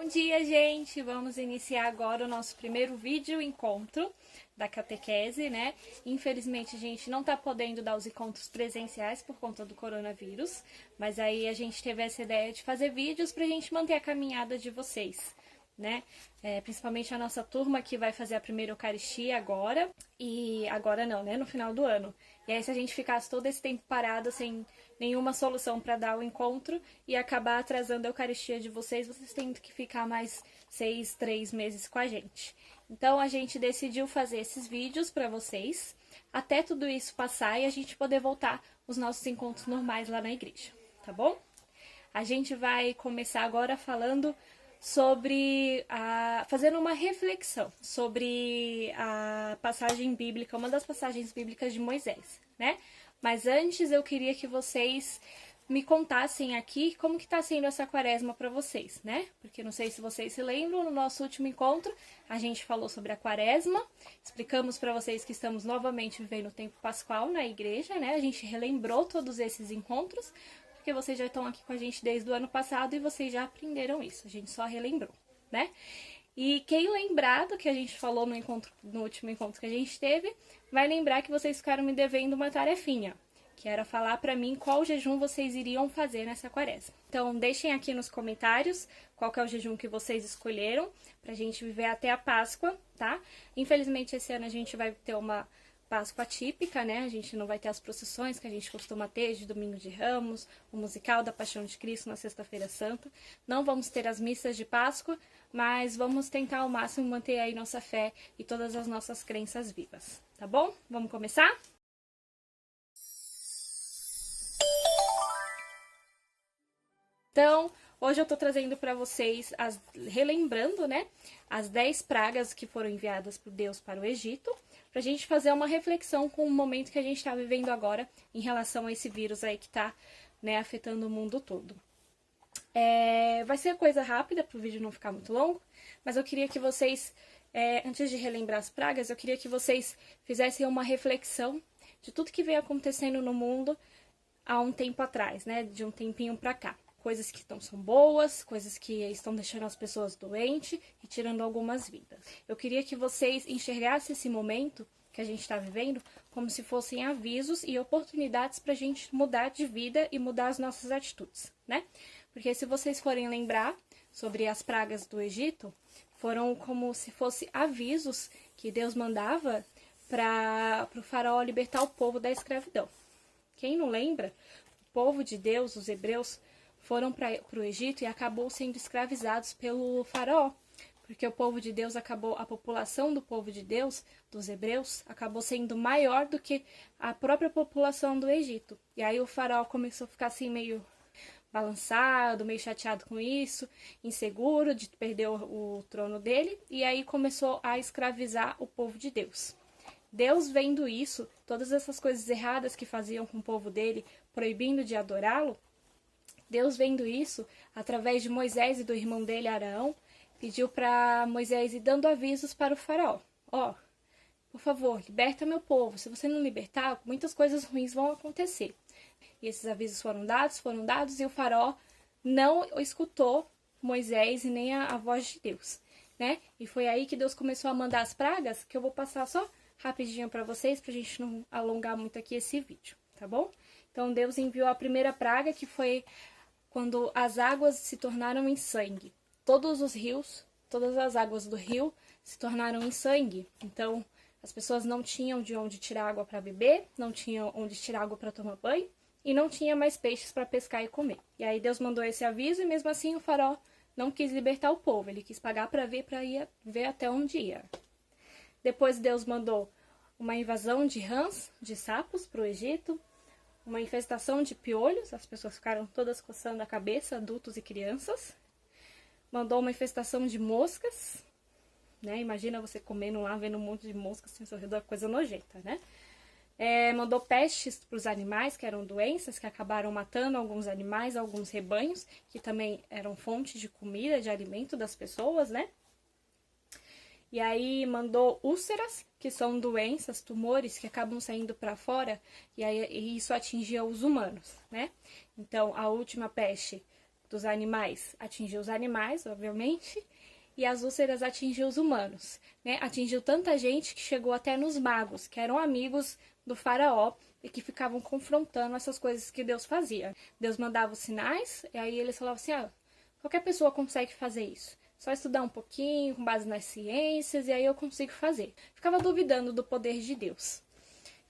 Bom dia, gente! Vamos iniciar agora o nosso primeiro vídeo encontro da catequese, né? Infelizmente, a gente não tá podendo dar os encontros presenciais por conta do coronavírus, mas aí a gente teve essa ideia de fazer vídeos pra gente manter a caminhada de vocês, né? Principalmente a nossa turma que vai fazer a primeira Eucaristia agora, e agora não, né? No final do ano. E aí, se a gente ficasse todo esse tempo parado, sem nenhuma solução para dar o encontro e acabar atrasando a Eucaristia de vocês, vocês têm que ficar mais 3 meses com a gente. Então, a gente decidiu fazer esses vídeos para vocês, até tudo isso passar e a gente poder voltar os nossos encontros normais lá na igreja, tá bom? A gente vai começar agora falando sobre fazendo uma reflexão sobre a passagem bíblica, uma das passagens bíblicas de Moisés, né? Mas antes eu queria que vocês me contassem aqui como que tá sendo essa quaresma para vocês, né? Porque não sei se vocês se lembram, no nosso último encontro a gente falou sobre a quaresma, explicamos para vocês que estamos novamente vivendo o tempo pascual na igreja, né? A gente relembrou todos esses encontros, porque vocês já estão aqui com a gente desde o ano passado e vocês já aprenderam isso, a gente só relembrou, né? E quem lembrar do que a gente falou no último encontro que a gente teve, vai lembrar que vocês ficaram me devendo uma tarefinha, que era falar pra mim qual jejum vocês iriam fazer nessa quaresma. Então, deixem aqui nos comentários qual que é o jejum que vocês escolheram pra gente viver até a Páscoa, tá? Infelizmente, esse ano a gente vai ter uma Páscoa típica, né? A gente não vai ter as procissões que a gente costuma ter de Domingo de Ramos, o musical da Paixão de Cristo na Sexta-feira Santa. Não vamos ter as missas de Páscoa, mas vamos tentar ao máximo manter aí nossa fé e todas as nossas crenças vivas, tá bom? Vamos começar? Então, hoje eu tô trazendo para vocês, relembrando, né, as 10 pragas que foram enviadas por Deus para o Egito, pra gente fazer uma reflexão com o momento que a gente tá vivendo agora em relação a esse vírus aí que tá, né, afetando o mundo todo. Vai ser coisa rápida pro vídeo não ficar muito longo, mas eu queria que vocês, antes de relembrar as pragas, eu queria que vocês fizessem uma reflexão de tudo que vem acontecendo no mundo há um tempo atrás, né, de um tempinho pra cá. Coisas que não são boas, coisas que estão deixando as pessoas doentes e tirando algumas vidas. Eu queria que vocês enxergassem esse momento que a gente está vivendo como se fossem avisos e oportunidades para a gente mudar de vida e mudar as nossas atitudes, né? Porque se vocês forem lembrar sobre as pragas do Egito, foram como se fossem avisos que Deus mandava para o faraó libertar o povo da escravidão. Quem não lembra, o povo de Deus, os hebreus, foram para o Egito e acabou sendo escravizados pelo faraó, porque o povo de Deus a população do povo de Deus, dos hebreus, acabou sendo maior do que a própria população do Egito. E aí o faraó começou a ficar assim meio balançado, meio chateado com isso, inseguro de perder o trono dele, e aí começou a escravizar o povo de Deus. Deus vendo isso, todas essas coisas erradas que faziam com o povo dele, proibindo de adorá-lo, Deus vendo isso, através de Moisés e do irmão dele, Arão, pediu para Moisés ir dando avisos para o faraó. Por favor, liberta meu povo. Se você não libertar, muitas coisas ruins vão acontecer. E esses avisos foram dados, e o faraó não escutou Moisés e nem a voz de Deus, né? E foi aí que Deus começou a mandar as pragas, que eu vou passar só rapidinho para vocês, pra gente não alongar muito aqui esse vídeo, tá bom? Então, Deus enviou a primeira praga, que foi quando as águas se tornaram em sangue. Todos os rios, todas as águas do rio se tornaram em sangue. Então, as pessoas não tinham de onde tirar água para beber, não tinham onde tirar água para tomar banho, e não tinha mais peixes para pescar e comer. E aí Deus mandou esse aviso, e mesmo assim o faraó não quis libertar o povo, ele quis pagar para ir ver até onde ia. Depois Deus mandou uma invasão de rãs, de sapos para o Egito, uma infestação de piolhos, as pessoas ficaram todas coçando a cabeça, adultos e crianças. Mandou uma infestação de moscas, né? Imagina você comendo lá, vendo um monte de moscas assim, ao seu redor, coisa nojenta, né? Mandou pestes para os animais, que eram doenças, que acabaram matando alguns animais, alguns rebanhos, que também eram fonte de comida, de alimento das pessoas, né? E aí mandou úlceras, que são doenças, tumores que acabam saindo para fora, e isso atingia os humanos, né? Então, a última peste dos animais atingiu os animais, obviamente, e as úlceras atingiu os humanos, né? Atingiu tanta gente que chegou até nos magos, que eram amigos do faraó e que ficavam confrontando essas coisas que Deus fazia. Deus mandava os sinais, e aí eles falavam assim, qualquer pessoa consegue fazer isso. Só estudar um pouquinho, com base nas ciências, e aí eu consigo fazer. Ficava duvidando do poder de Deus.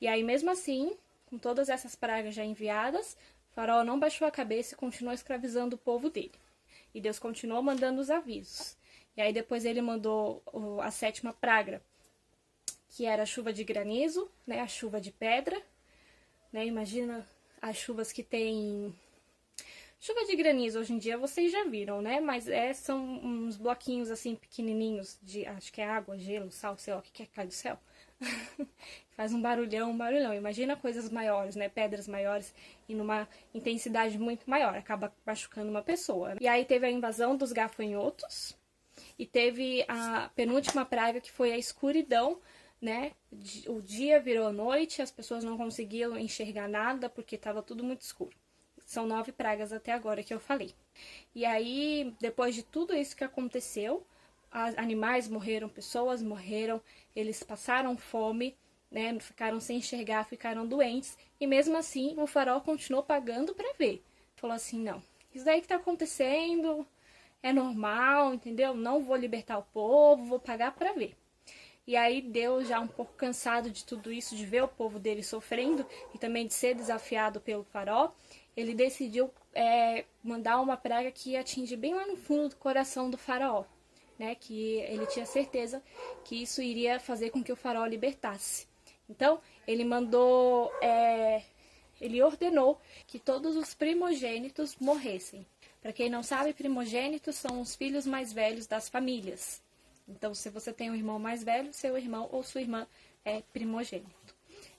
E aí, mesmo assim, com todas essas pragas já enviadas, o faraó não baixou a cabeça e continuou escravizando o povo dele. E Deus continuou mandando os avisos. E aí depois ele mandou a 7ª praga, que era a chuva de granizo, né, a chuva de pedra. Né, imagina as chuvas que tem... Chuva de granizo, hoje em dia, vocês já viram, né? Mas são uns bloquinhos, assim, pequenininhos de... Acho que é água, gelo, sal, sei lá o que é que cai do céu. Faz um barulhão. Imagina coisas maiores, né? Pedras maiores e numa intensidade muito maior. Acaba machucando uma pessoa. E aí teve a invasão dos gafanhotos. E teve a penúltima praga, que foi a escuridão, né? O dia virou noite, as pessoas não conseguiam enxergar nada porque estava tudo muito escuro. São 9 pragas até agora que eu falei. E aí, depois de tudo isso que aconteceu, animais morreram, pessoas morreram, eles passaram fome, né? Ficaram sem enxergar, ficaram doentes. E mesmo assim, o faraó continuou pagando para ver. Falou assim, não, isso daí que está acontecendo é normal, entendeu? Não vou libertar o povo, vou pagar para ver. E aí Deus, já um pouco cansado de tudo isso, de ver o povo dele sofrendo e também de ser desafiado pelo faraó, ele decidiu mandar uma praga que ia atingir bem lá no fundo do coração do faraó, né? Que ele tinha certeza que isso iria fazer com que o faraó libertasse. Então, ele mandou, ele ordenou que todos os primogênitos morressem. Para quem não sabe, primogênitos são os filhos mais velhos das famílias. Então, se você tem um irmão mais velho, seu irmão ou sua irmã é primogênito.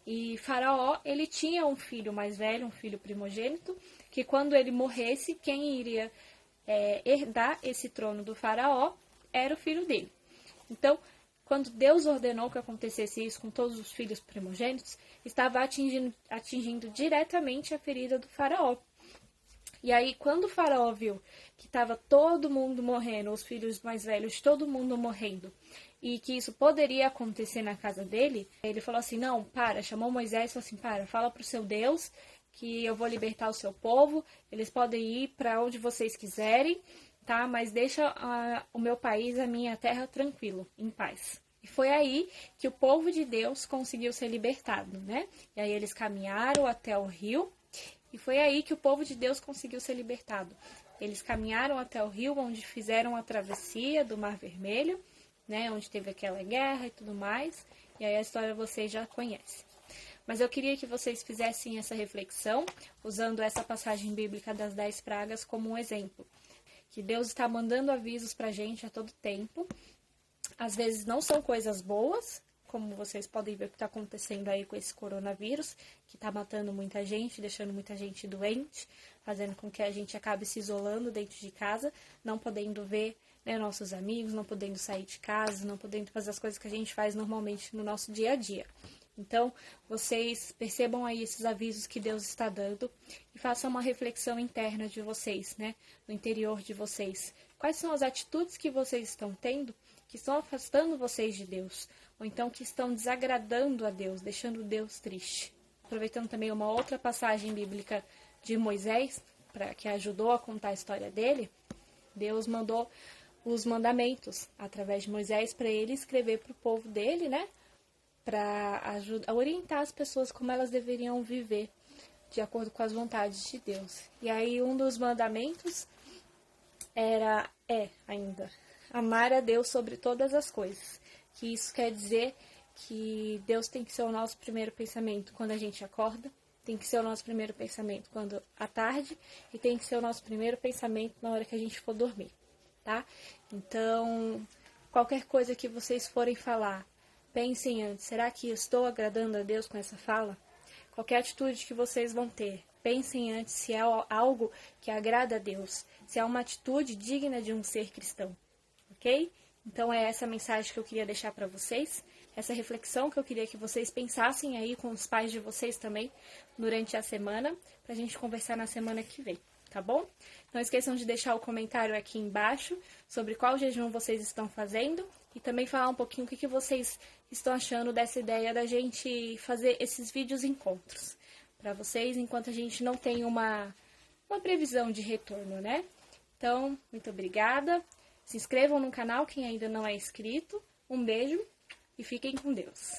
E Faraó, ele tinha um filho mais velho, um filho primogênito, que quando ele morresse, quem iria herdar esse trono do Faraó era o filho dele. Então, quando Deus ordenou que acontecesse isso com todos os filhos primogênitos, estava atingindo diretamente a ferida do Faraó. E aí, quando o faraó viu que estava todo mundo morrendo, os filhos mais velhos, todo mundo morrendo, e que isso poderia acontecer na casa dele, ele falou assim, não, chamou Moisés e falou assim, fala para o seu Deus que eu vou libertar o seu povo, eles podem ir para onde vocês quiserem, tá? Mas deixa o meu país, a minha terra, tranquilo, em paz. E foi aí que o povo de Deus conseguiu ser libertado, né? E aí eles caminharam até o rio, e foi aí que o povo de Deus conseguiu ser libertado. Eles caminharam até o rio, onde fizeram a travessia do Mar Vermelho, né, onde teve aquela guerra e tudo mais. E aí a história vocês já conhecem. Mas eu queria que vocês fizessem essa reflexão, usando essa passagem bíblica das 10 pragas como um exemplo. Que Deus está mandando avisos pra gente a todo tempo. Às vezes não são coisas boas, como vocês podem ver o que está acontecendo aí com esse coronavírus, que está matando muita gente, deixando muita gente doente, fazendo com que a gente acabe se isolando dentro de casa, não podendo ver, né, nossos amigos, não podendo sair de casa, não podendo fazer as coisas que a gente faz normalmente no nosso dia a dia. Então, vocês percebam aí esses avisos que Deus está dando e façam uma reflexão interna de vocês, né, no interior de vocês. Quais são as atitudes que vocês estão tendo que estão afastando vocês de Deus? Ou então que estão desagradando a Deus, deixando Deus triste. Aproveitando também uma outra passagem bíblica de Moisés, que ajudou a contar a história dele, Deus mandou os mandamentos através de Moisés para ele escrever para o povo dele, né? Para orientar as pessoas como elas deveriam viver de acordo com as vontades de Deus. E aí um dos mandamentos ainda amar a Deus sobre todas as coisas. Que isso quer dizer que Deus tem que ser o nosso primeiro pensamento quando a gente acorda, tem que ser o nosso primeiro pensamento quando à tarde e tem que ser o nosso primeiro pensamento na hora que a gente for dormir, tá? Então, qualquer coisa que vocês forem falar, pensem antes, será que eu estou agradando a Deus com essa fala? Qualquer atitude que vocês vão ter, pensem antes se é algo que agrada a Deus, se é uma atitude digna de um ser cristão, ok? Então é essa mensagem que eu queria deixar para vocês, essa reflexão que eu queria que vocês pensassem aí com os pais de vocês também durante a semana, para a gente conversar na semana que vem, tá bom? Não esqueçam de deixar o comentário aqui embaixo sobre qual jejum vocês estão fazendo e também falar um pouquinho o que vocês estão achando dessa ideia da gente fazer esses vídeos encontros para vocês, enquanto a gente não tem uma previsão de retorno, né? Então, muito obrigada. Se inscrevam no canal quem ainda não é inscrito. Um beijo e fiquem com Deus.